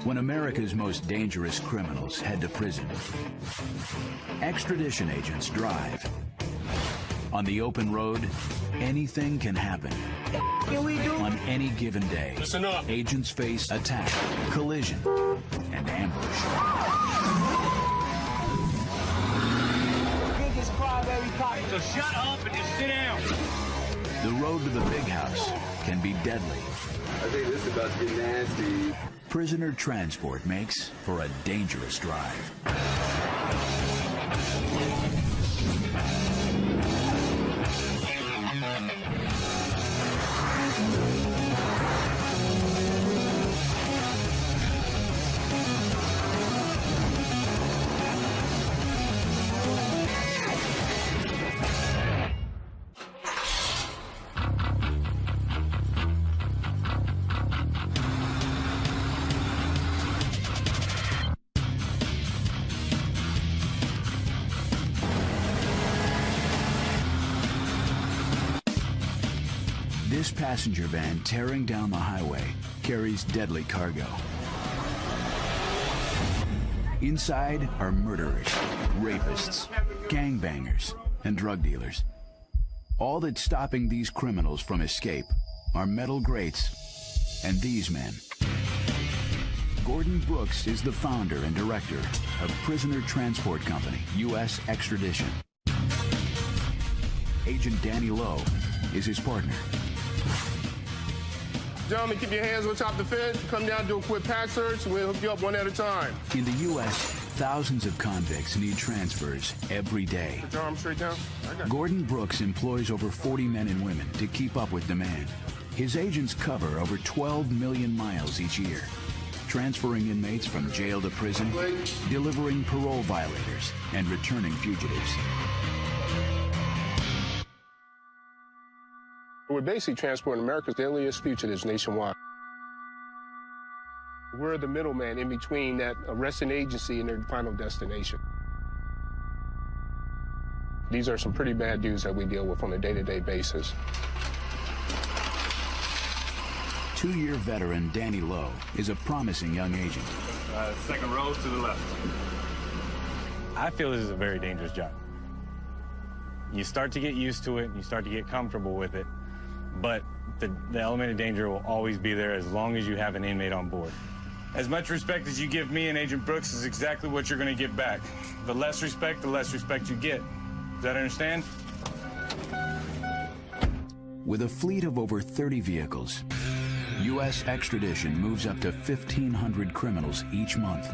When America's most dangerous criminals head to prison, extradition agents drive. On the open road, anything can happen. On any given day, Listen up. Agents face attack, collision, and ambush. Biggest crybaby cop. So shut up and just sit down. The road to the big house can be deadly. I think this is about to get nasty. Prisoner transport makes for a dangerous drive. This passenger van tearing down the highway carries deadly cargo. Inside are murderers, rapists, gangbangers, and drug dealers. All that's stopping these criminals from escape are metal grates and these men. Gordon Brooks is the founder and director of Prisoner Transport Company, U.S. Extradition. Agent Danny Lowe is his partner. Gentlemen, keep your hands on top of the fence. Come down, do a quick pat search, and we'll hook you up one at a time. In the U.S., thousands of convicts need transfers every day. Put your arm straight down. I got you. Gordon Brooks employs over 40 men and women to keep up with demand. His agents cover over 12 million miles each year, transferring inmates from jail to prison, delivering parole violators, and returning fugitives. We're basically transporting America's deadliest fugitives nationwide. We're the middleman in between that arresting agency and their final destination. These are some pretty bad dudes that we deal with on a day-to-day basis. Two-year veteran Danny Lowe is a promising young agent. Second row to the left. I feel this is a very dangerous job. You start to get used to it, and you start to get comfortable with it, but the element of danger will always be there as long as you have an inmate on board. As much respect as you give me and Agent Brooks is exactly what you're going to get back. The less respect you get. Does that understand? With a fleet of over 30 vehicles, U.S. Extradition moves up to 1,500 criminals each month.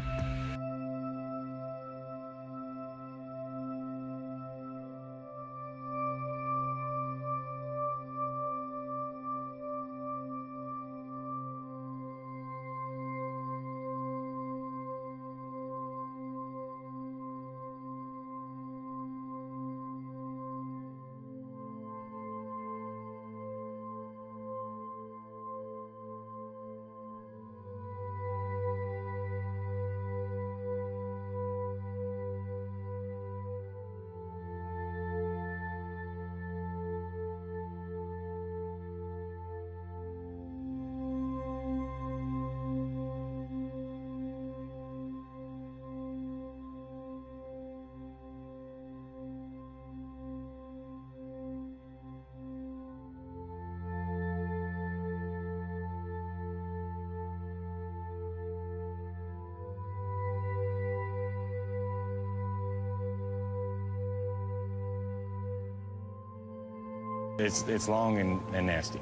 It's long and nasty.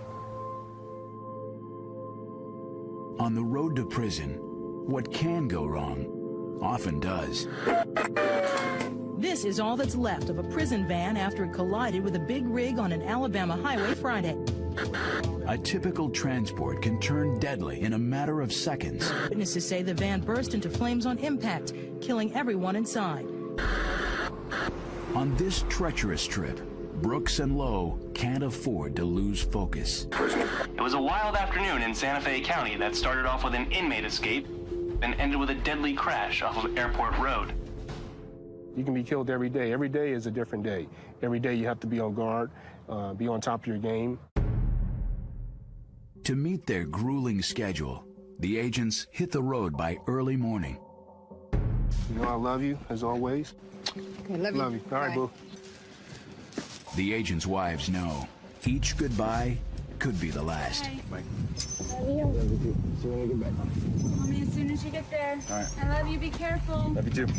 On the road to prison, what can go wrong often does. This is all that's left of a prison van after it collided with a big rig on an Alabama highway Friday. A typical transport can turn deadly in a matter of seconds. Witnesses say the van burst into flames on impact, killing everyone inside. On this treacherous trip, Brooks and Lowe can't afford to lose focus. It was a wild afternoon in Santa Fe County that started off with an inmate escape and ended with a deadly crash off of Airport Road. You can be killed every day. Every day is a different day. Every day you have to be on guard, be on top of your game. To meet their grueling schedule, the agents hit the road by early morning. You know I love you, as always. I love you. All right, boo. The agents' wives know each goodbye could be the last. Bye. Love you. See you when you get back. Call me as soon as you get there. All right. I love you. Be careful. Love you too.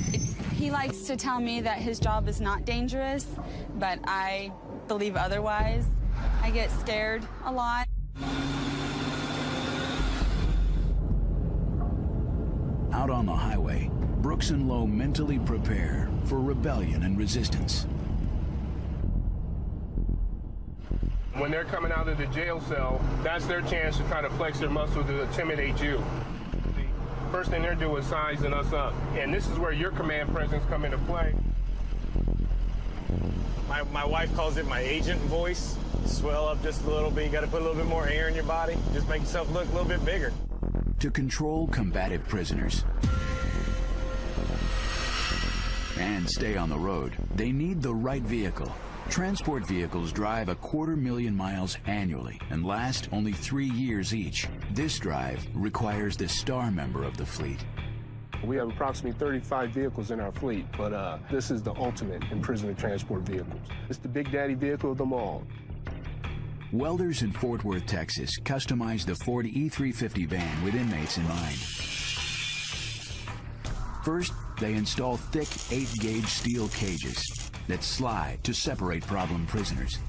He likes to tell me that his job is not dangerous, but I believe otherwise. I get scared a lot. Out on the highway, Brooks and Lowe mentally prepare for rebellion and resistance. When they're coming out of the jail cell, that's their chance to try to flex their muscle to intimidate you. The first thing they're doing is sizing us up. And this is where your command presence come into play. My wife calls it my agent voice. Swell up just a little bit. You got to put a little bit more air in your body. Just make yourself look a little bit bigger. To control combative prisoners and stay on the road, they need the right vehicle. Transport vehicles drive 250,000 miles annually and last only 3 years each. This drive requires the star member of the fleet. We have approximately 35 vehicles in our fleet, but this is the ultimate in prisoner transport vehicles. It's the big daddy vehicle of them all. Welders in Fort Worth, Texas, customized the Ford E350 van with inmates in mind. First, they install thick 8-gauge steel cages that slide to separate problem prisoners.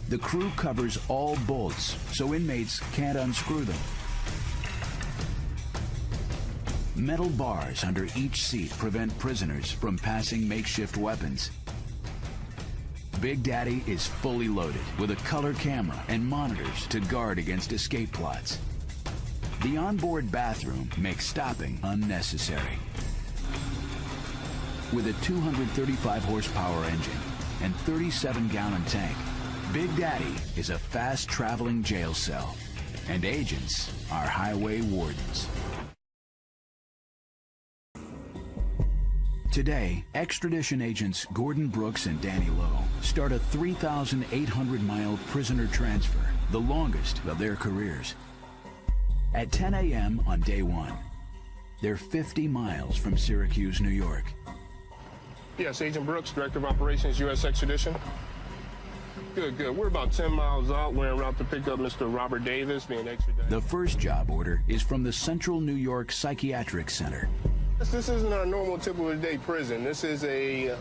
The crew covers all bolts so inmates can't unscrew them. Metal bars under each seat prevent prisoners from passing makeshift weapons. Big Daddy is fully loaded with a color camera and monitors to guard against escape plots. The onboard bathroom makes stopping unnecessary. With a 235 horsepower engine and 37-gallon tank, Big Daddy is a fast-traveling jail cell, and agents are highway wardens. Today, extradition agents Gordon Brooks and Danny Lowe start a 3,800-mile prisoner transfer, the longest of their careers. At 10 a.m. on day one, they're 50 miles from Syracuse, New York. Yes, Agent Brooks, Director of Operations, U.S. Extradition. Good, good. We're about 10 miles out. We're en route to pick up Mr. Robert Davis being extradited. The first job order is from the Central New York Psychiatric Center. This isn't our normal typical day prison. This is a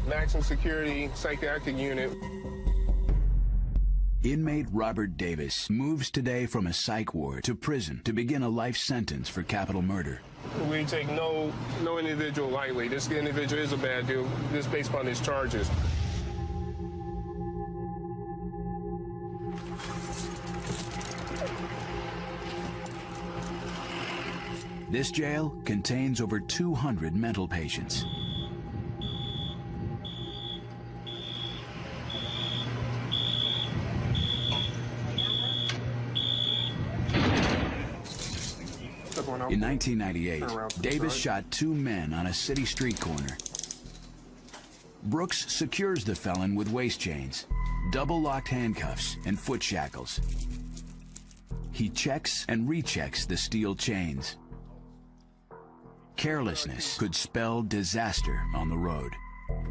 maximum security psychiatric unit. Inmate Robert Davis moves today from a psych ward to prison to begin a life sentence for capital murder. We take no individual lightly. This individual is a bad dude, just based upon his charges. This jail contains over 200 mental patients. In 1998, Davis shot 2 men on a city street corner. Brooks secures the felon with waist chains, double-locked handcuffs, and foot shackles. He checks and rechecks the steel chains. Carelessness could spell disaster on the road.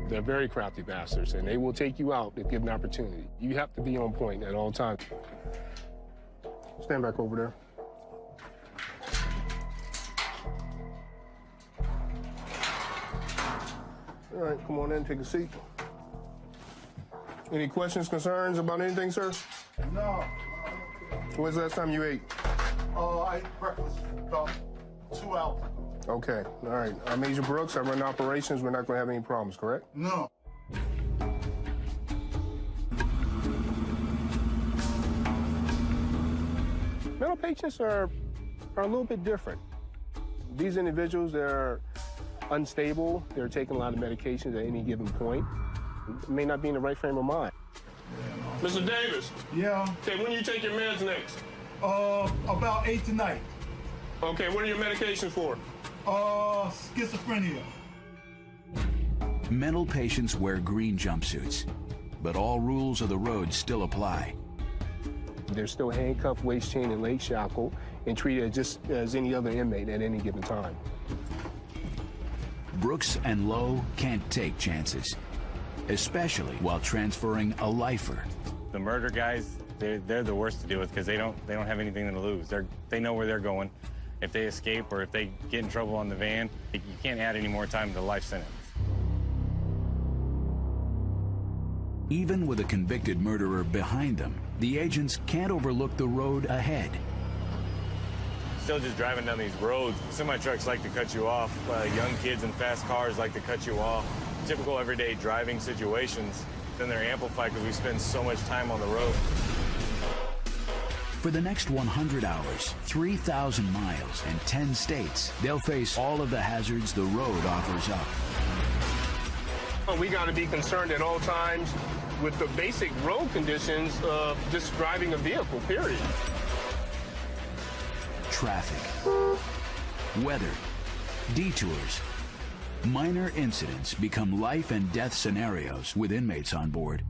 They're very crafty bastards, and they will take you out if given an opportunity. You have to be on point at all times. Stand back over there. All right, come on in, take a seat. Any questions, concerns about anything, sir? No. When's the last time you ate? I ate breakfast about 2 hours ago. Okay, all right. I'm Agent Brooks. I run operations. We're not going to have any problems, correct? No. Mental patients are a little bit different. These individuals, they're unstable. They're taking a lot of medications at any given point. May not be in the right frame of mind. Mr. Davis. Yeah. Okay, when do you take your meds next? About 8 tonight. Okay, what are your medications for? Schizophrenia. Mental patients wear green jumpsuits, but all rules of the road still apply. They're still handcuffed, waist chain, and leg shackled, and treated just as any other inmate at any given time. Brooks and Lowe can't take chances, especially while transferring a lifer. The murder guys, they're the worst to deal with because they don't have anything to lose. They know where they're going. If they escape or if they get in trouble on the van, you can't add any more time to the life sentence. Even with a convicted murderer behind them, the agents can't overlook the road ahead. Still just driving down these roads, semi-trucks like to cut you off. Young kids in fast cars like to cut you off. Typical everyday driving situations. Then they're amplified because we spend so much time on the road. For the next 100 hours, 3,000 miles, and 10 states, they'll face all of the hazards the road offers up. We got to be concerned at all times with the basic road conditions of just driving a vehicle, period. Traffic, weather, detours. Minor incidents become life and death scenarios with inmates on board.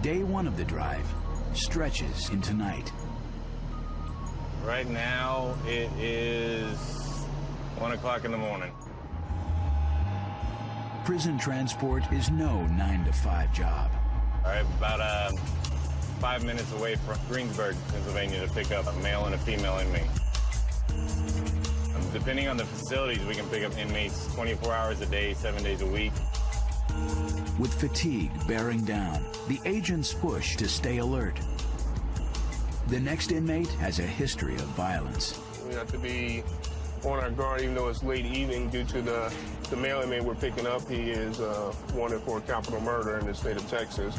Day one of the drive stretches into night. Right now, it is 1 o'clock in the morning. Prison transport is no 9-to-5 job. All right, about 5 minutes away from Greensburg, Pennsylvania, to pick up a male and a female inmate. Depending on the facilities, we can pick up inmates 24 hours a day, 7 days a week. With fatigue bearing down, the agents push to stay alert. The next inmate has a history of violence. We have to be on our guard even though it's late evening due to the male inmate we're picking up. He is wanted for capital murder in the state of Texas.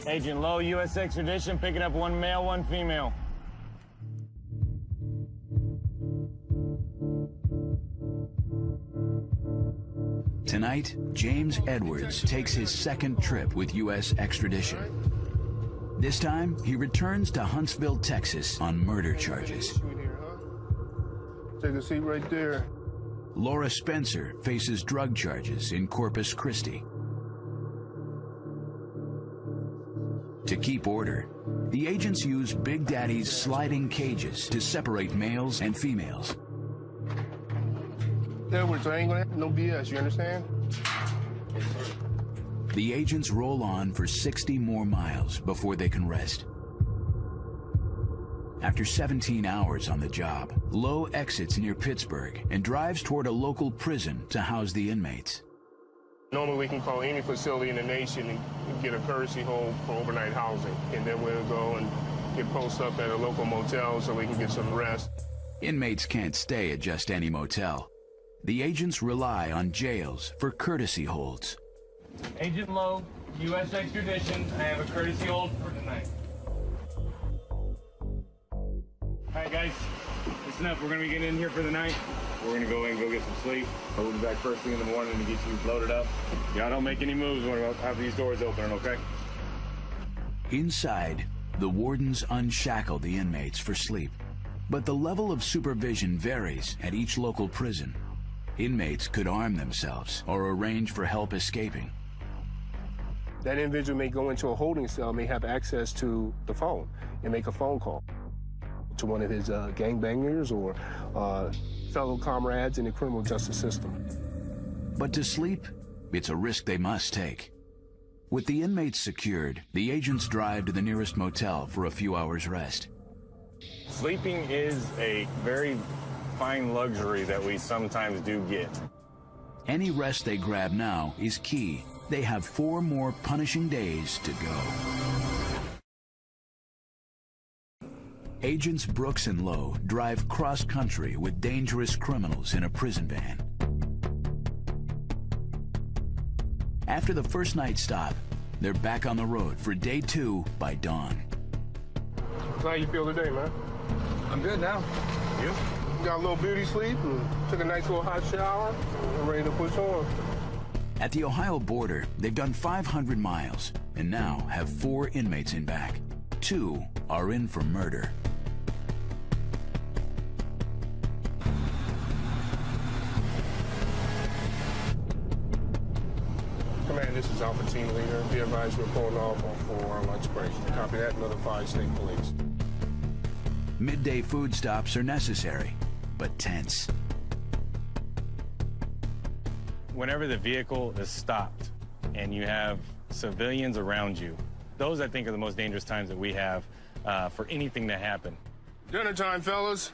Agent Lowe, U.S. extradition, picking up 1 male, 1 female. Tonight, James Edwards takes his second trip with U.S. extradition. This time, he returns to Huntsville, Texas on murder charges. Take a seat right there. Laura Spencer faces drug charges in Corpus Christi. To keep order, the agents use Big Daddy's sliding cages to separate males and females. Edwards, I ain't gonna have no BS, you understand? The agents roll on for 60 more miles before they can rest. After 17 hours on the job, Lowe exits near Pittsburgh and drives toward a local prison to house the inmates. Normally we can call any facility in the nation and get a courtesy hold for overnight housing. And then we'll go and get posted up at a local motel so we can get some rest. Inmates can't stay at just any motel. The agents rely on jails for courtesy holds. Agent Lowe, U.S. extradition. I have a courtesy hold for tonight. All right, guys, listen up. We're going to be getting in here for the night. We're going to go in and go get some sleep. We'll be back first thing in the morning to get you loaded up. Y'all don't make any moves when we have these doors open, okay? Inside, the wardens unshackle the inmates for sleep. But the level of supervision varies at each local prison. Inmates could arm themselves or arrange for help escaping. That individual may go into a holding cell, may have access to the phone and make a phone call to one of his gangbangers or fellow comrades in the criminal justice system. But to sleep, it's a risk they must take. With the inmates secured, the agents drive to the nearest motel for a few hours' rest. Sleeping is a very fine luxury that we sometimes do get. Any rest they grab now is key. They have 4 more punishing days to go. Agents Brooks and Lowe drive cross-country with dangerous criminals in a prison van. After the first night stop, they're back on the road for day 2 by dawn. So how you feel today, man? I'm good now. You? Got a little beauty sleep and took a nice little hot shower and ready to push on. At the Ohio border, they've done 500 miles and now have 4 inmates in back. 2 are in for murder. Commander, this is Alpha Team Leader. Be advised we're pulling off for our lunch break. Copy that, notify State Police. Midday food stops are necessary, but tense. Whenever the vehicle is stopped and you have civilians around you, those I think are the most dangerous times that we have for anything to happen. Dinner time, fellas.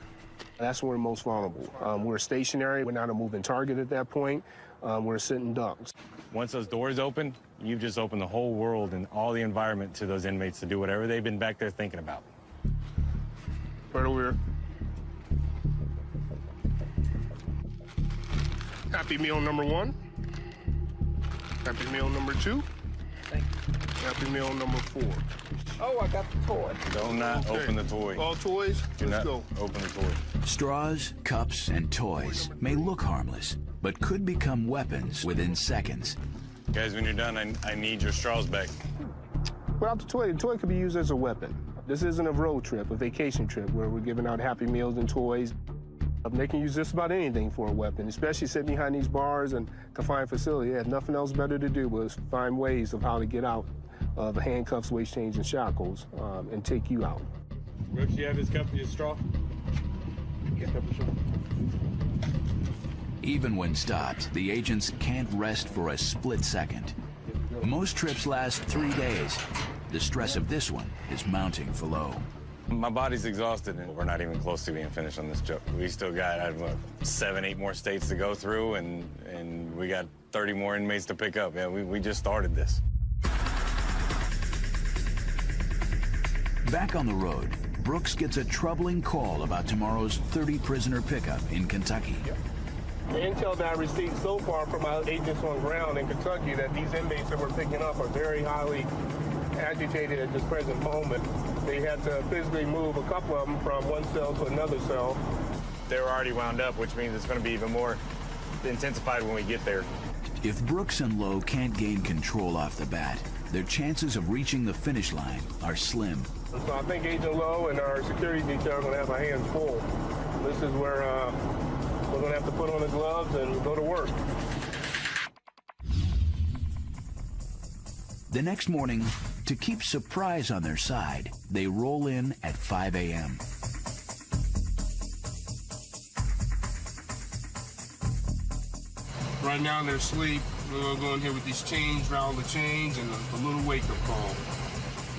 That's when we're most vulnerable. We're stationary. We're not a moving target at that point. We're sitting ducks. Once those doors open, you've just opened the whole world and all the environment to those inmates to do whatever they've been back there thinking about. Right over here. Happy meal number 1. Happy meal number 2. Thank you. Happy meal number 4. Oh, I got the toy. Do not open the toy. All toys? Do Let's not go. open the toy. Straws, cups, and toys may look harmless, but could become weapons within seconds. Guys, when you're done, I need your straws back. Without the toy could be used as a weapon. This isn't a road trip, a vacation trip, where we're giving out Happy Meals and toys. They can use just about anything for a weapon, especially sitting behind these bars and confined facility. They have nothing else better to do but find ways of how to get out of handcuffs, waist chains, and shackles and take you out. Brooks, you have his cup and his straw? Even when stopped, the agents can't rest for a split second. Most trips last 3 days. The stress of this one is mounting for Lowe. My body's exhausted, and we're not even close to being finished on this job. We still got, 7, 8 more states to go through, and we got 30 more inmates to pick up. Yeah, we just started this. Back on the road, Brooks gets a troubling call about tomorrow's 30-prisoner pickup in Kentucky. The intel that I received so far from our agents on ground in Kentucky that these inmates that we're picking up are very highly agitated at this present moment. They had to physically move a couple of them from one cell to another cell. They're already wound up, which means it's going to be even more intensified when we get there. If Brooks and Lowe can't gain control off the bat, their chances of reaching the finish line are slim. So I think Agent Lowe and our security detail are going to have our hands full. This is where we're going to have to put on the gloves and go to work. The next morning, to keep surprise on their side, they roll in at 5 a.m. Right now they're asleep. We're going to go in here with these chains, rattle the chains, and a little wake-up call.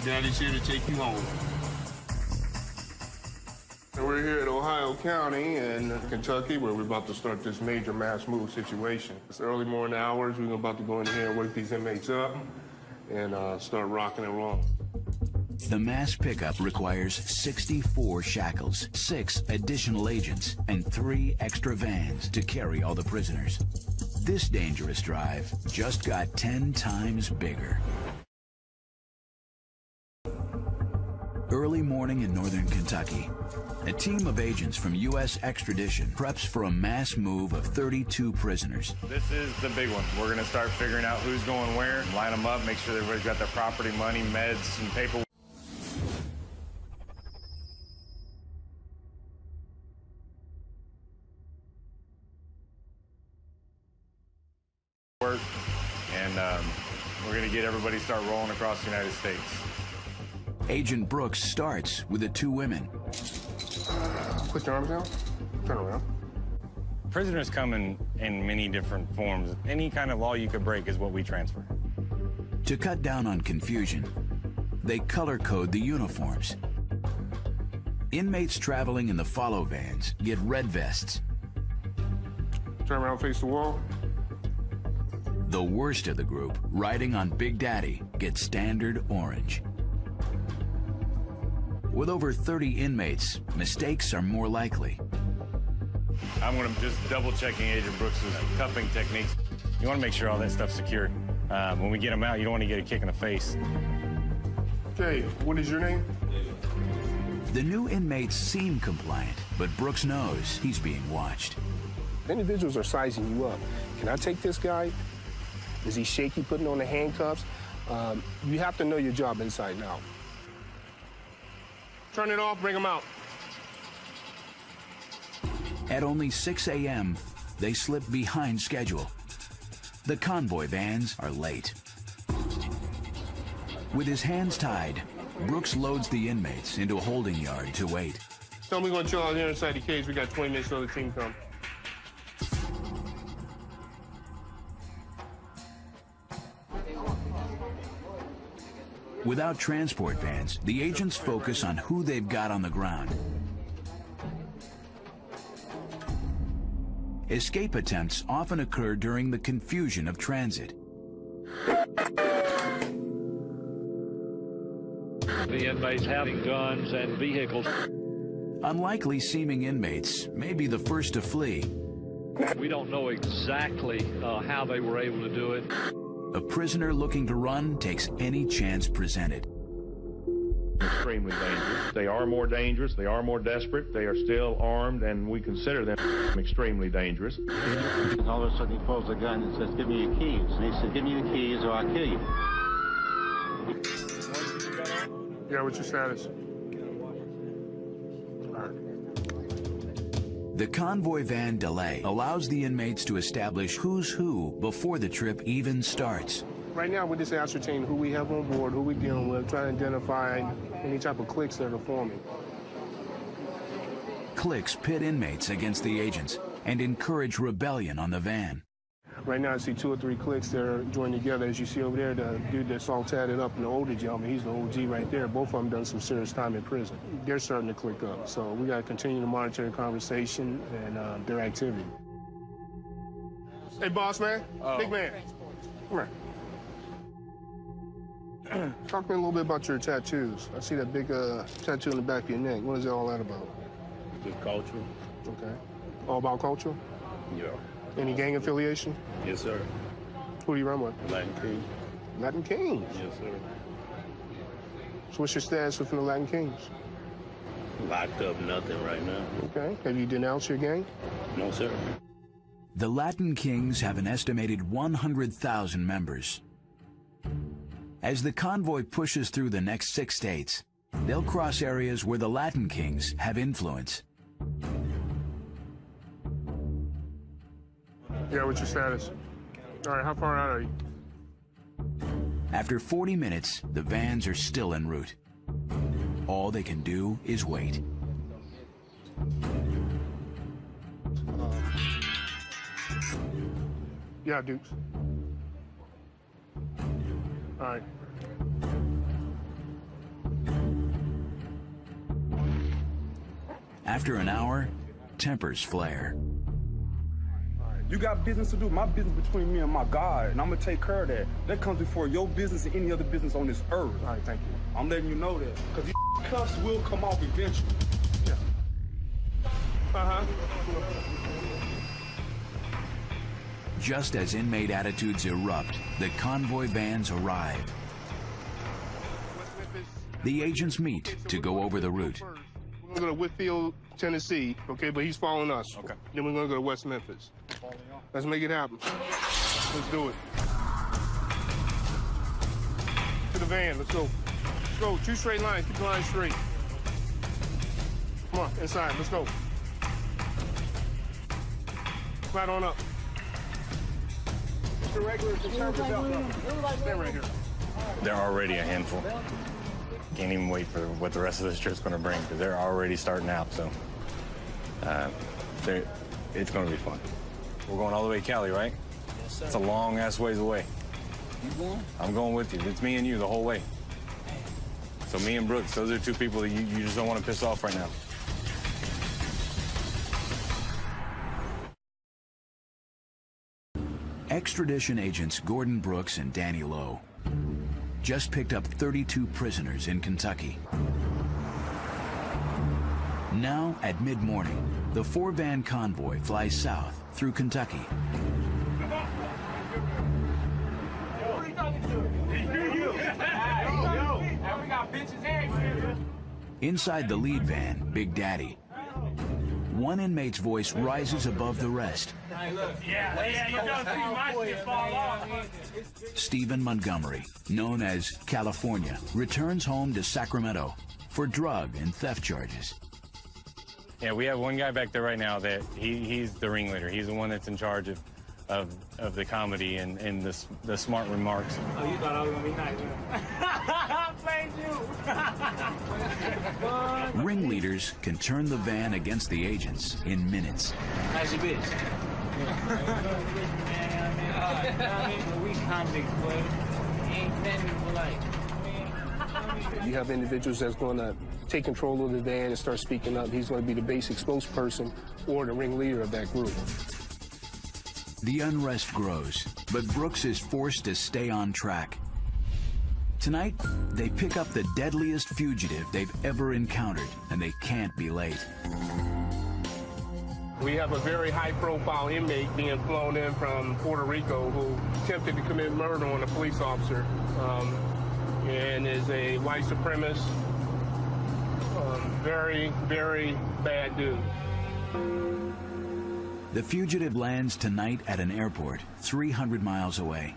Daddy's here to take you home. We're here at Ohio County in Kentucky, where we're about to start this major mass move situation. It's early morning hours. We're about to go in here and wake these inmates up and start rocking and rolling. The mass pickup requires 64 shackles, 6 additional agents, and 3 extra vans to carry all the prisoners. This dangerous drive just got 10 times bigger. Early morning in northern Kentucky, a team of agents from U.S. Extradition preps for a mass move of 32 prisoners. This is the big one. We're going to start figuring out who's going where, line them up, make sure everybody's got their property, money, meds, and paperwork. And we're going to get everybody start rolling across the United States. Agent Brooks starts with the 2 women. Put your arms down. Turn around. Prisoners come in many different forms. Any kind of law you could break is what we transfer. To cut down on confusion, they color code the uniforms. Inmates traveling in the follow vans get red vests. Turn around, face the wall. The worst of the group, riding on Big Daddy, get standard orange. With over 30 inmates, mistakes are more likely. I'm going to just double-checking Agent Brooks' cuffing techniques. You want to make sure all that stuff's secured. When we get them out, you don't want to get a kick in the face. Okay, what is your name? The new inmates seem compliant, but Brooks knows he's being watched. Individuals are sizing you up. Can I take this guy? Is he shaky putting on the handcuffs? You have to know your job inside and out. Turn it off, bring him out. At only 6 a.m., they slip behind schedule. The convoy vans are late. With his hands tied, Brooks loads the inmates into a holding yard to wait. So we're going to chill out here inside the cage. We got 20 minutes till the team comes. Without transport vans, the agents focus on who they've got on the ground. Escape attempts often occur during the confusion of transit. The inmates having guns and vehicles. Unlikely seeming inmates may be the first to flee. We don't know exactly how they were able to do it. A prisoner looking to run takes any chance presented. Extremely dangerous. They are more dangerous. They are more desperate. They are still armed, and we consider them extremely dangerous. All of a sudden he pulls a gun and says, "Give me your keys." And he said, "Give me your keys or I'll kill you." Yeah, what's your status? The convoy van delay allows the inmates to establish who's who before the trip even starts. Right now, we're just ascertaining who we have on board, who we're dealing with, trying to identify any type of cliques that are forming. Cliques pit inmates against the agents and encourage rebellion on the van. Right now, I see 2 or 3 cliques that are joined together. As you see over there, the dude that's all tatted up, and the older gentleman, he's the OG right there. Both of them done some serious time in prison. They're starting to click up, so we got to continue to monitor the conversation and their activity. Hey, boss man, big man, come here. Talk to me a little bit about your tattoos. I see that big tattoo in the back of your neck. What is all that about? Just culture. Okay. All about culture? Yeah. Any gang affiliation? Yes, sir. Who do you run with? Latin Kings. Latin Kings? Yes, sir. So what's your status within the Latin Kings? Locked up, nothing right now. Okay. Have you denounced your gang? No, sir. The Latin Kings have an estimated 100,000 members. As the convoy pushes through the next 6 states, they'll cross areas where the Latin Kings have influence. Yeah, what's your status? All right, how far out are you? After 40 minutes, the vans are still en route. All they can do is wait. Yeah, Dukes. All right. After an hour, tempers flare. You got business to do. My business between me and my God, and I'm gonna take care of that. That comes before your business and any other business on this earth. All right, thank you. I'm letting you know that, because these cuffs will come off eventually. Yeah. Just as inmate attitudes erupt, the convoy vans arrive. The agents meet to go over the route. We're gonna go to Whitfield, Tennessee, okay, but he's following us. Okay. Then we're gonna go to West Memphis. Let's make it happen. Let's do it. To the van, let's go. Let's go, 2 straight lines, keep the line straight. Come on, inside, let's go. Right on up. Mr. Regular, stand right here. They're already a handful. Can't even wait for what the rest of this trip's going to bring, because they're already starting out, so it's going to be fun. We're going all the way to Cali, right? Yes, sir. It's a long-ass ways away. You going? I'm going with you. It's me and you the whole way. So me and Brooks, those are 2 people that you just don't want to piss off right now. Extradition agents Gordon Brooks and Danny Lowe just picked up 32 prisoners in Kentucky. Now, at mid-morning, the 4-van convoy flies south through Kentucky. Inside the lead van, Big Daddy, one inmate's voice rises above the rest. Stephen Montgomery, known as California, returns home to Sacramento for drug and theft charges. Yeah, we have one guy back there right now that he's the ringleader. He's the one that's in charge of the comedy and the smart remarks. Oh, you thought I was gonna be nice, huh? ringleaders can turn the van against the agents in minutes. How's your bitch? We convicts, boy. Ain't nothing like. You have individuals that's going to take control of the van and start speaking up. He's going to be the basic spokesperson or the ringleader of that group. The unrest grows, but Brooks is forced to stay on track. Tonight, they pick up the deadliest fugitive they've ever encountered, and they can't be late. We have a very high-profile inmate being flown in from Puerto Rico who attempted to commit murder on a police officer and is a white supremacist, very, very bad dude. The fugitive lands tonight at an airport 300 miles away.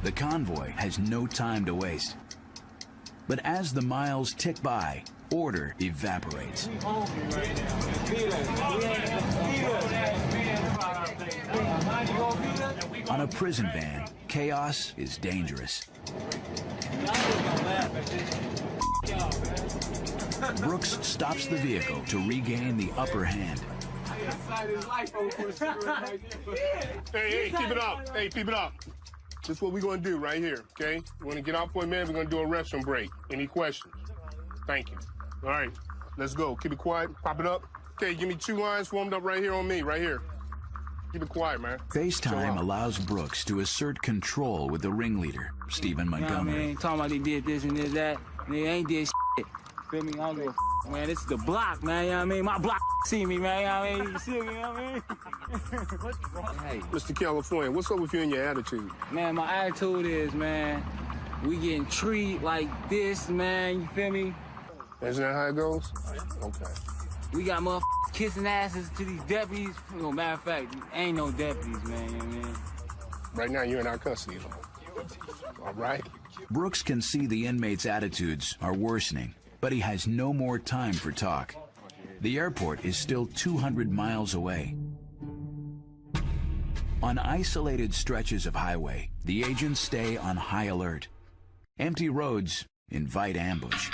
The convoy has no time to waste. But as the miles tick by, order evaporates. On a prison van, chaos is dangerous. Brooks stops the vehicle to regain the upper hand. Hey, keep it up. Hey, keep it up. This is what we're going to do right here, okay? We're going to get off for a minute. We're going to do a restroom break. Any questions? Thank you. All right, let's go. Keep it quiet. Pop it up. Okay, give me 2 lines warmed up right here on me, right here. Keep it quiet, man. FaceTime allows Brooks to assert control with the ringleader, Stephen Montgomery. Man, talking about they did this and that. They ain't did shit. Feel me? I don't give a man. This is the block, man. You know what I mean? My block see me, man. You know what I mean? You see me, you know what I mean? What's wrong? Hey. Mr. California, what's up with you and your attitude? Man, my attitude is, man, we getting treated like this, man. You feel me? Isn't that how it goes? Okay. We got motherfuckers kissing asses to these deputies. You know, matter of fact, ain't no deputies, man. You know what I mean? Right now, you're in our custody. All right? Brooks can see the inmates' attitudes are worsening, but he has no more time for talk. The airport is still 200 miles away. On isolated stretches of highway, the agents stay on high alert. Empty roads invite ambush.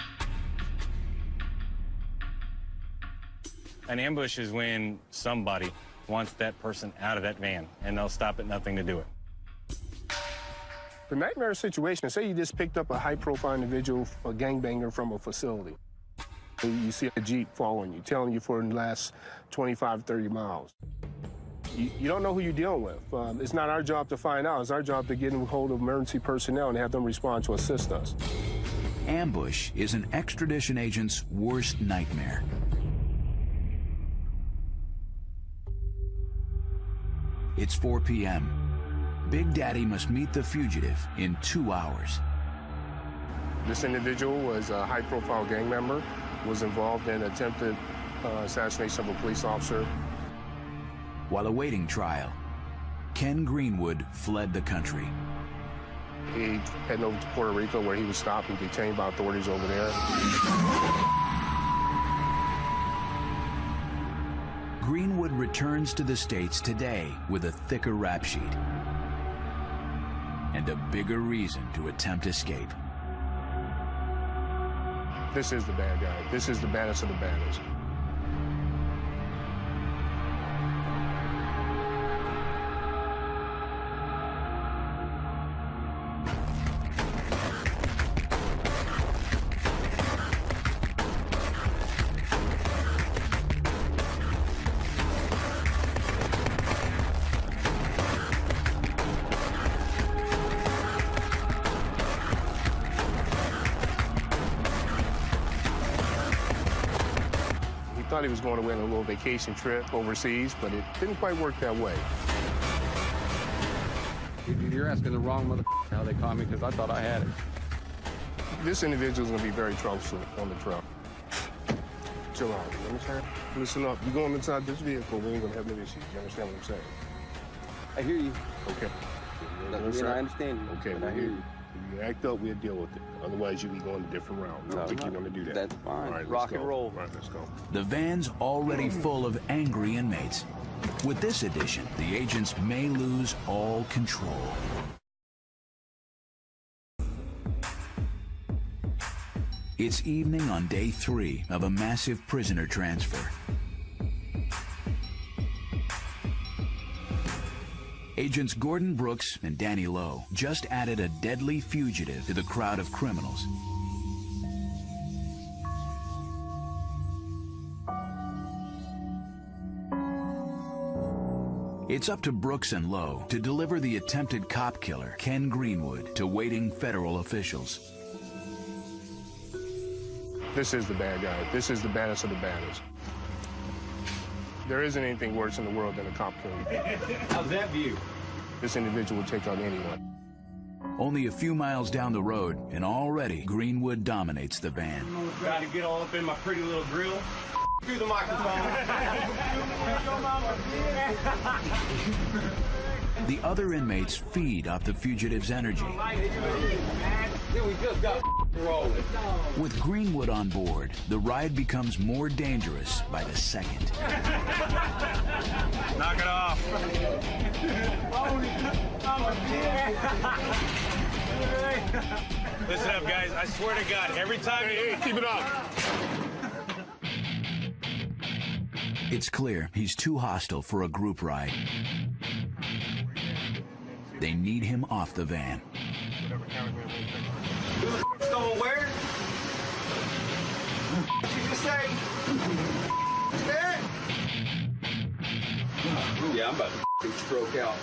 An ambush is when somebody wants that person out of that van, and they'll stop at nothing to do it. The nightmare situation, say you just picked up a high-profile individual, a gangbanger from a facility. You see a Jeep following you, telling you for the last 25, 30 miles. You don't know who you're dealing with. It's not our job to find out. It's our job to get in hold of emergency personnel and have them respond to assist us. Ambush is an extradition agent's worst nightmare. It's 4 p.m. Big Daddy must meet the fugitive in 2 hours. This individual was a high-profile gang member, was involved in attempted assassination of a police officer. While awaiting trial, Ken Greenwood fled the country. He headed over to Puerto Rico where he was stopped and detained by authorities over there. Greenwood returns to the States today with a thicker rap sheet and a bigger reason to attempt escape. This is the bad guy. This is the baddest of the baddest. Thought he was going away on a little vacation trip overseas, but it didn't quite work that way. You're asking the wrong motherfucker how they caught me, because I thought I had it. This individual is going to be very troublesome on the trail. Chill out, you understand? Listen up, you're going inside this vehicle, we ain't going to have no issues. You understand what I'm saying? I hear you. Okay. I understand you. Okay, I hear you. If you act up, we'll deal with it. Otherwise, you'll be going a different route. I don't think you want to do that. That's fine. All right, Rock and roll. All right, let's go. The van's already full of angry inmates. With this addition, the agents may lose all control. It's evening on day 3 of a massive prisoner transfer. Agents Gordon Brooks and Danny Lowe just added a deadly fugitive to the crowd of criminals. It's up to Brooks and Lowe to deliver the attempted cop killer, Ken Greenwood, to waiting federal officials. This is the bad guy. This is the baddest of the baddest. There isn't anything worse in the world than a cop killer. How's that view? This individual will take out anyone. Only a few miles down the road, and already Greenwood dominates the van. Got to get all up in my pretty little grill. Through the microphone. The other inmates feed off the fugitive's energy. Then we just got rolling. With Greenwood on board, the ride becomes more dangerous by the second. Knock it off. Listen up, guys. I swear to God, every time Hey, keep it up. It's clear he's too hostile for a group ride. They need him off the van. Going where? What you just say? Yeah, I'm about to stroke out.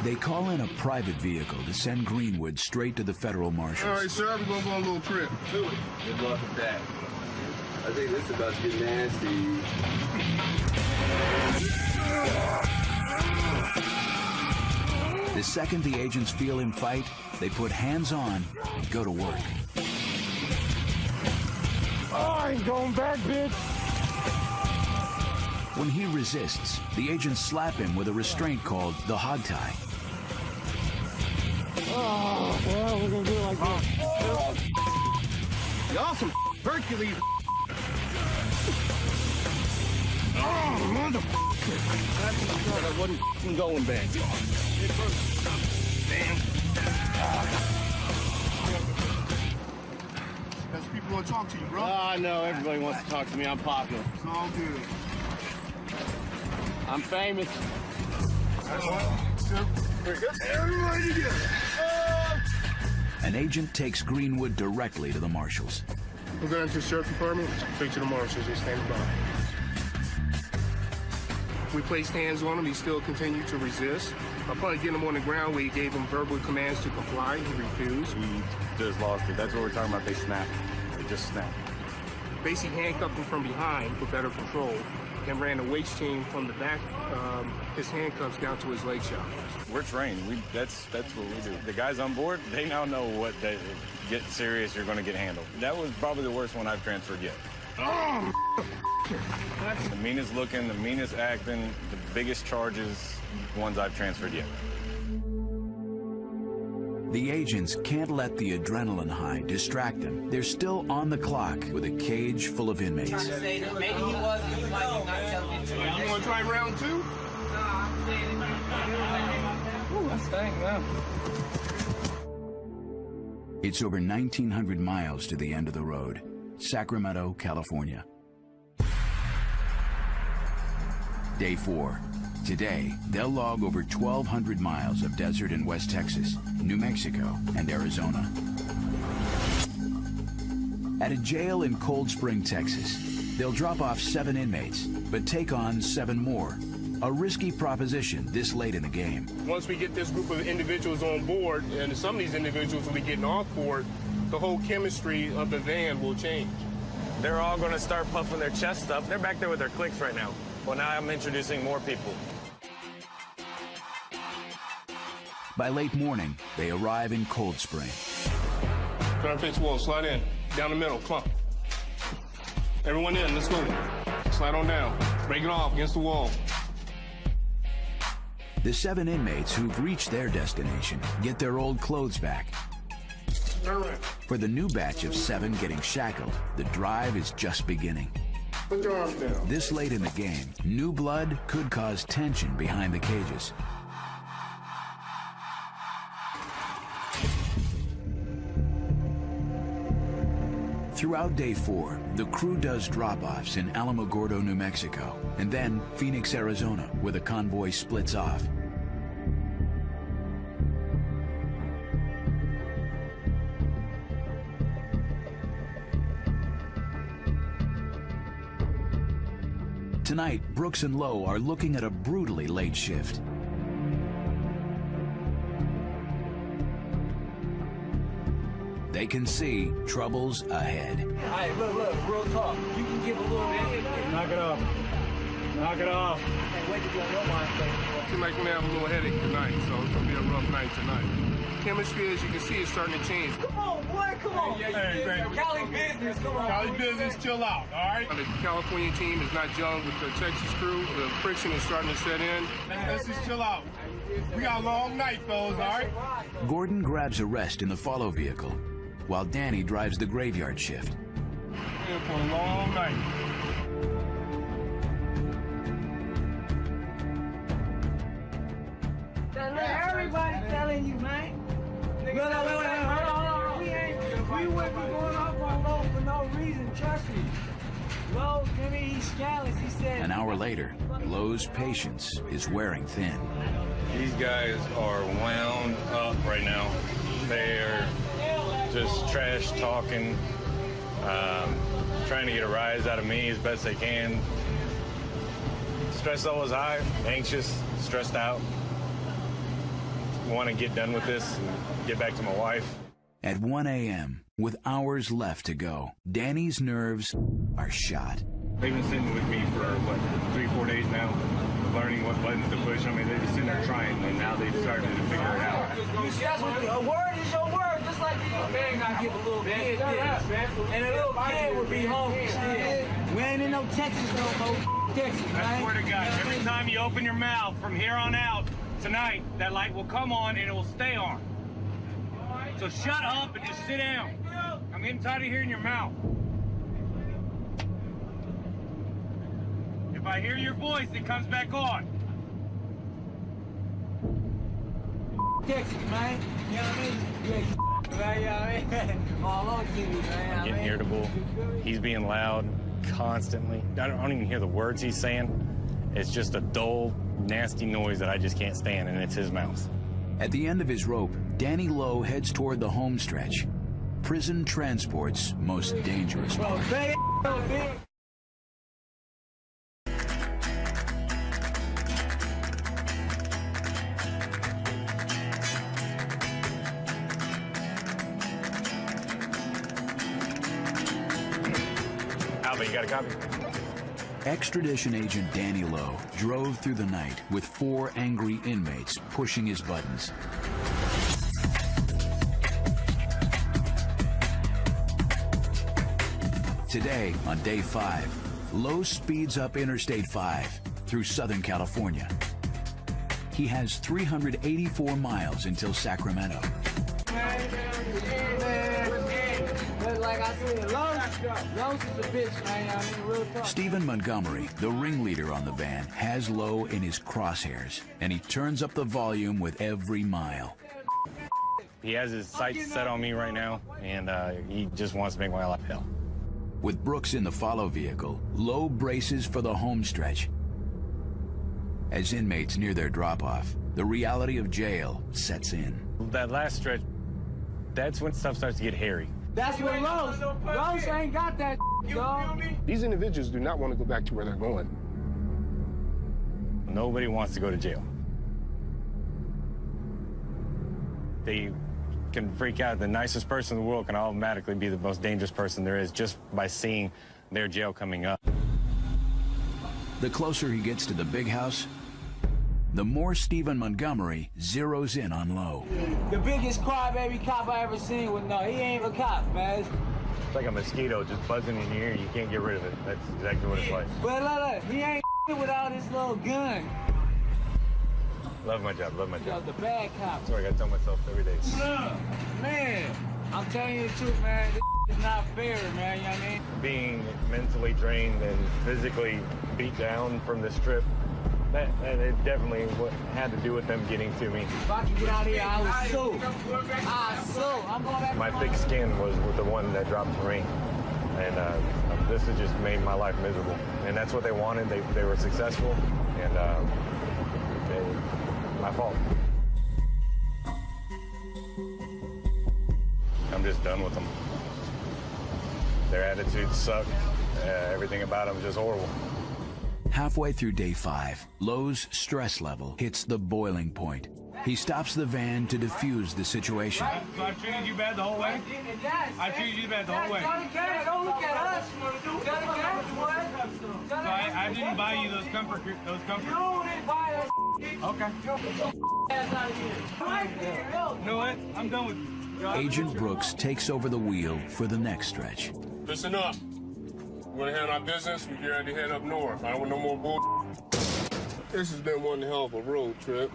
They call in a private vehicle to send Greenwood straight to the federal marshals. All right, sir, we're going to go on a little trip. Do it. Good luck with that. I think this is about to get nasty. The second the agents feel him fight, they put hands on and go to work. Oh, I ain't going back, bitch. When he resists, the agents slap him with a restraint called the hog tie. Oh, well, we're going to do it like this. Y'all some Hercules. Oh, motherfucker. I wasn't going back. Damn. That's people want to talk to you, bro. I know. Everybody wants to talk to me. I'm popular. It's all good. I'm famous. That's one, 2, 3. Everybody together. An agent takes Greenwood directly to the marshals. We're going to the sheriff department, straight to the marshals. They stand by. We placed hands on him. He still continued to resist. Upon getting him on the ground, we gave him verbal commands to comply. He refused. He just lost it. That's what we're talking about. They snapped. They just snapped. Basically handcuffed him from behind for better control and ran a waist chain from the back, his handcuffs down to his leg shaft. We're trained. That's what we do. The guys on board, they now know what they get serious, you're going to get handled. That was probably the worst one I've transferred yet. Oh, the meanest looking, the meanest acting, the biggest charges, ones I've transferred yet. The agents can't let the adrenaline high distract them. They're still on the clock with a cage full of inmates. Maybe he was, you might not tell me. You want to try round 2? Ooh, that's dang, man. It's over 1,900 miles to the end of the road, Sacramento, California. Day 4. Today, they'll log over 1,200 miles of desert in West Texas, New Mexico, and Arizona. At a jail in Cold Spring, Texas, they'll drop off 7 inmates, but take on 7 more. A risky proposition this late in the game. Once we get this group of individuals on board, and some of these individuals will be getting off board, the whole chemistry of the van will change. They're all going to start puffing their chest up. They're back there with their cliques right now. Well, now I'm introducing more people. By late morning, they arrive in Cold Spring. Try to fix wall, slide in. Down the middle, clump. Everyone in, let's go. Slide on down. Break it off against the wall. The 7 inmates who've reached their destination get their old clothes back. Turn around. For the new batch of 7 getting shackled, the drive is just beginning. Put your arms down. This late in the game, new blood could cause tension behind the cages. Throughout day 4, the crew does drop-offs in Alamogordo, New Mexico, and then Phoenix, Arizona, where the convoy splits off. Tonight, Brooks and Lowe are looking at a brutally late shift. They can see troubles ahead. All right, look, real talk. You can give a little bit. Knock it off. Knock it off. Hey, wait to be on your mind. Seems like we're gonna have a little headache tonight, so it's gonna be a rough night tonight. Chemistry, as you can see, is starting to change. Come on, boy, come on. Cali business, come on. Cali business, chill out, all right? The California team is not gelling with the Texas crew. The friction is starting to set in. Let's just chill out. We got a long night, fellas, all right? Gordon grabs a rest in the follow vehicle, while Danny drives the graveyard shift. We're in for a long night. Everybody telling you, man. Wait, hold on. We wouldn't be going off on Lowe for no reason, trust me. Lowe, I mean, he's scandalous. He said... An hour later, Lowe's patience is wearing thin. These guys are wound up right now. They're just trash talking, trying to get a rise out of me as best they can. Stress level is high, anxious, stressed out. Want to get done with this and get back to my wife. At 1 a.m., with hours left to go, Danny's nerves are shot. They've been sitting with me for, 3-4 days now, learning what buttons to push. I mean, they've been sitting there trying, and now they've started to figure it out. A word is your word, just like a man got to give a little kid this. And a little kid would be hungry still. We ain't in no Texas no more. Texas, man. I swear to God, every time you open your mouth from here on out, tonight, that light will come on and it will stay on. So shut up and just sit down. I'm getting tired of hearing your mouth. If I hear your voice, it comes back on. Texas, man. You know what I mean? Yeah, all on TV, man. Getting irritable. He's being loud constantly. I don't even hear the words he's saying. It's just a dull, nasty noise that I just can't stand, and it's his mouth. At the end of his rope, Danny Lowe heads toward the home stretch, prison transport's most dangerous part. Alvin, you got a copy? Extradition agent Danny Lowe drove through the night with 4 angry inmates pushing his buttons. Today, on day 5, Lowe speeds up Interstate 5 through Southern California. He has 384 miles until Sacramento. Like I said, Lowe's is a bitch, man. I mean, real talk. Stephen Montgomery, the ringleader on the van, has Lowe in his crosshairs, and he turns up the volume with every mile. He has his sights set on me right now, and he just wants to make my life hell. With Brooks in the follow vehicle, Lowe braces for the home stretch. As inmates near their drop-off, the reality of jail sets in. That last stretch, that's when stuff starts to get hairy. That's what Lowe's ain't got that, dog. These individuals do not want to go back to where they're going. Nobody wants to go to jail. They can freak out. The nicest person in the world can automatically be the most dangerous person there is just by seeing their jail coming up. The closer he gets to the big house, the more Stephen Montgomery zeroes in on Lowe. The biggest crybaby cop I ever seen was no, he ain't a cop, man. It's like a mosquito just buzzing in your ear. You can't get rid of it. That's exactly what it's like. But look, he ain't without his little gun. Love my job, love my job. The bad cop. That's what I gotta tell myself every day. Man, I'm telling you the truth, man. This is not fair, man, you know what I mean? Being mentally drained and physically beat down from this trip, that definitely had to do with them getting to me. If I could get out of here, I would sue. I'm going back. My thick skin was the one that dropped the ring. And this has just made my life miserable. And that's what they wanted. They were successful, and my fault. I'm just done with them. Their attitudes suck. Everything about them is just horrible. Halfway through day 5, Lowe's stress level hits the boiling point. He stops the van to defuse the situation. So I treated you bad the whole way? I treated you bad the whole way. Don't look at us. So I didn't buy you those comfort. You didn't buy us. Okay. You know what? I'm done with you. Agent Brooks takes over the wheel for the next stretch. Listen up. We're gonna handle our business. We're ready to head up north. I don't want no more bull. This has been one hell of a road trip.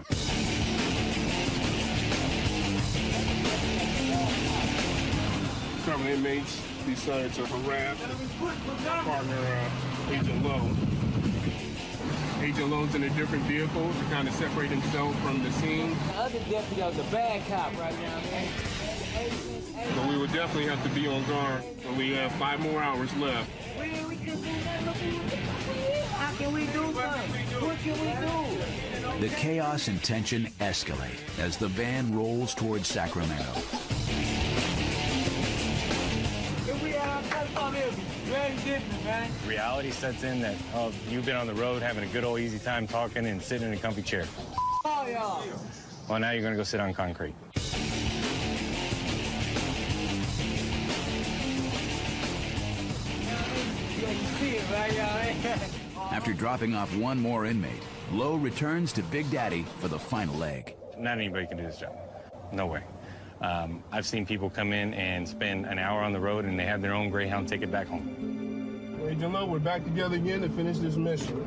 Several inmates decided to harass partner Agent Lowe. Agent Lowe's in a different vehicle to kind of separate himself from the scene. The other deputy was a bad cop right now, man. So we would definitely have to be on guard. And we have 5 more hours left. How can we do something? What can we do? The chaos and tension escalate as the van rolls towards Sacramento. Reality sets in that, oh, you've been on the road having a good old easy time talking and sitting in a comfy chair. Oh, y'all. Well, now you're going to go sit on concrete. After dropping off one more inmate, Lowe returns to Big Daddy for the final leg. Not anybody can do this job. No way. I've seen people come in and spend an hour on the road and they have their own Greyhound ticket back home. Agent Lowe, we're back together again to finish this mission.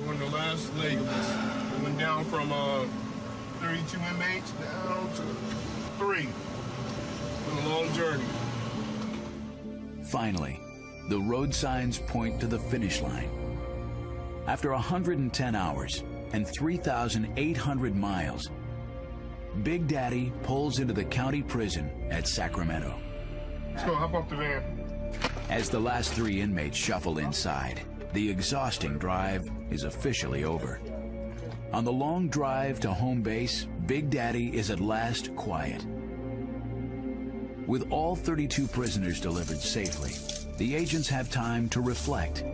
We're on the last leg of this. We went down from 32 inmates down to 3. It's been a long journey. Finally, the road signs point to the finish line. After 110 hours and 3,800 miles, Big Daddy pulls into the county prison at Sacramento. Let's go, hop off the van. As the last 3 inmates shuffle inside, the exhausting drive is officially over. On the long drive to home base, Big Daddy is at last quiet. With all 32 prisoners delivered safely, the agents have time to reflect.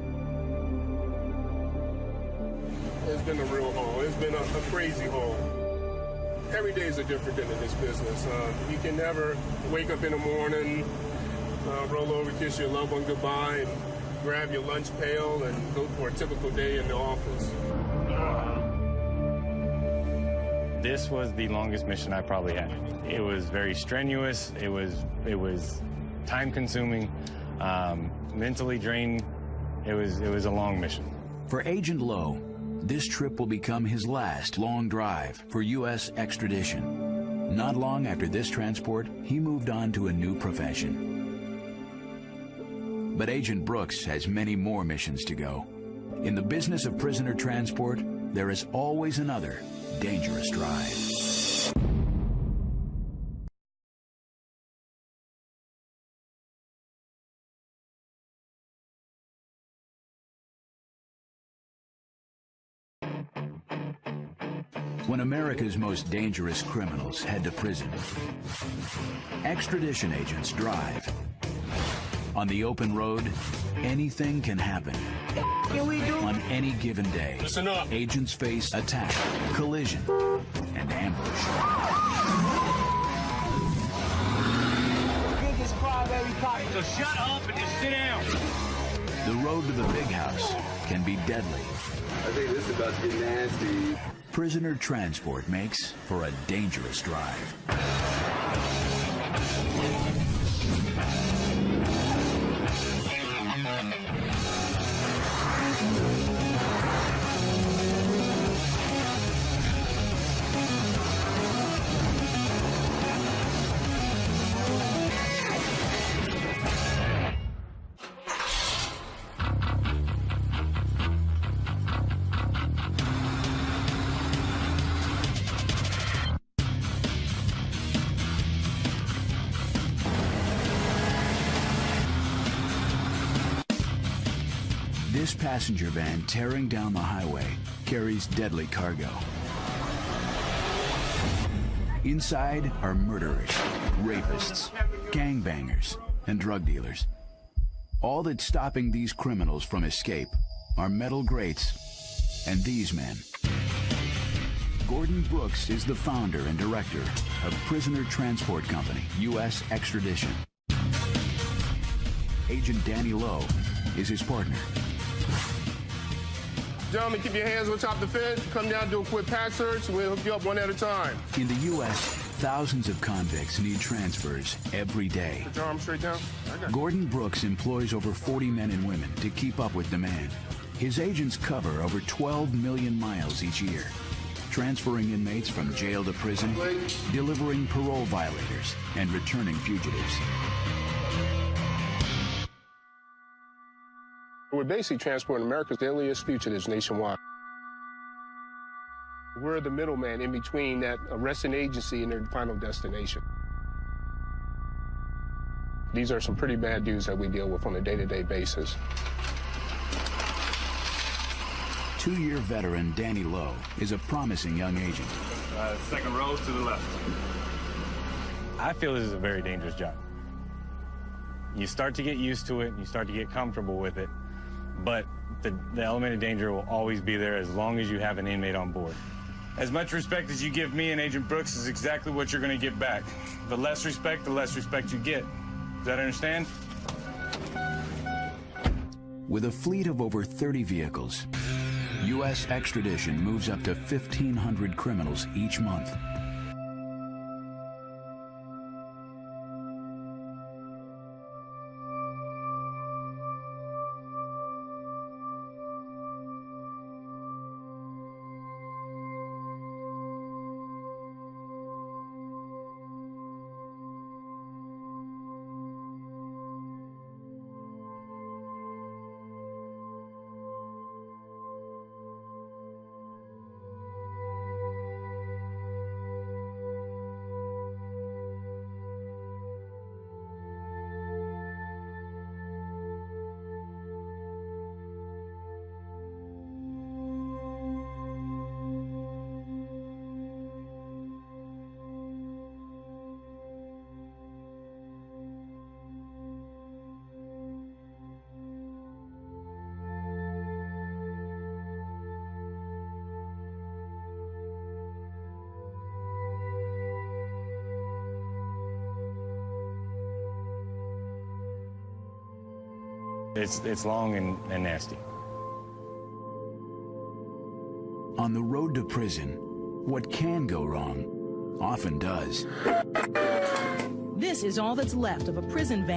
It's been a real haul. It's been a crazy haul. Every day is a different day in this business. You can never wake up in the morning, roll over, kiss your loved one goodbye, and grab your lunch pail and go for a typical day in the office. This was the longest mission I probably had. It was very strenuous. It was time-consuming, mentally draining. It was a long mission. For Agent Lowe, this trip will become his last long drive for U.S. extradition. Not long after this transport, he moved on to a new profession. But Agent Brooks has many more missions to go. In the business of prisoner transport, there is always another dangerous drive. When America's most dangerous criminals head to prison, extradition agents drive. On the open road, anything can happen. On any given day, Listen up. Agents face attack, collision, and ambush. Biggest crybaby cop. So shut up and just sit down. The road to the big house can be deadly. I think this is about to get nasty. Prisoner transport makes for a dangerous drive. This passenger van tearing down the highway carries deadly cargo. Inside are murderers, rapists, gangbangers, and drug dealers. All that's stopping these criminals from escape are metal grates and these men. Gordon Brooks is the founder and director of Prisoner Transport Company, U.S. Extradition. Agent Danny Lowe is his partner. Gentlemen, keep your hands on top of the fence. Come down, do a quick pack search, and we'll hook you up one at a time. In the U.S., thousands of convicts need transfers every day. Put your arm straight down. Gordon Brooks employs over 40 men and women to keep up with demand. His agents cover over 12 million miles each year, transferring inmates from jail to prison, delivering parole violators, and returning fugitives. We're basically transporting America's deadliest fugitives nationwide. We're the middleman in between that arresting agency and their final destination. These are some pretty bad dudes that we deal with on a day-to-day basis. Two-year veteran Danny Lowe is a promising young agent. Second row to the left. I feel this is a very dangerous job. You start to get used to it, and you start to get comfortable with it, but the element of danger will always be there as long as you have an inmate on board. As much respect as you give me and Agent Brooks is exactly what you're going to get back. The less respect you get. Does that understand? With a fleet of over 30 vehicles, U.S. Extradition moves up to 1,500 criminals each month. It's long and nasty. On the road to prison, what can go wrong often does. This is all that's left of a prison van.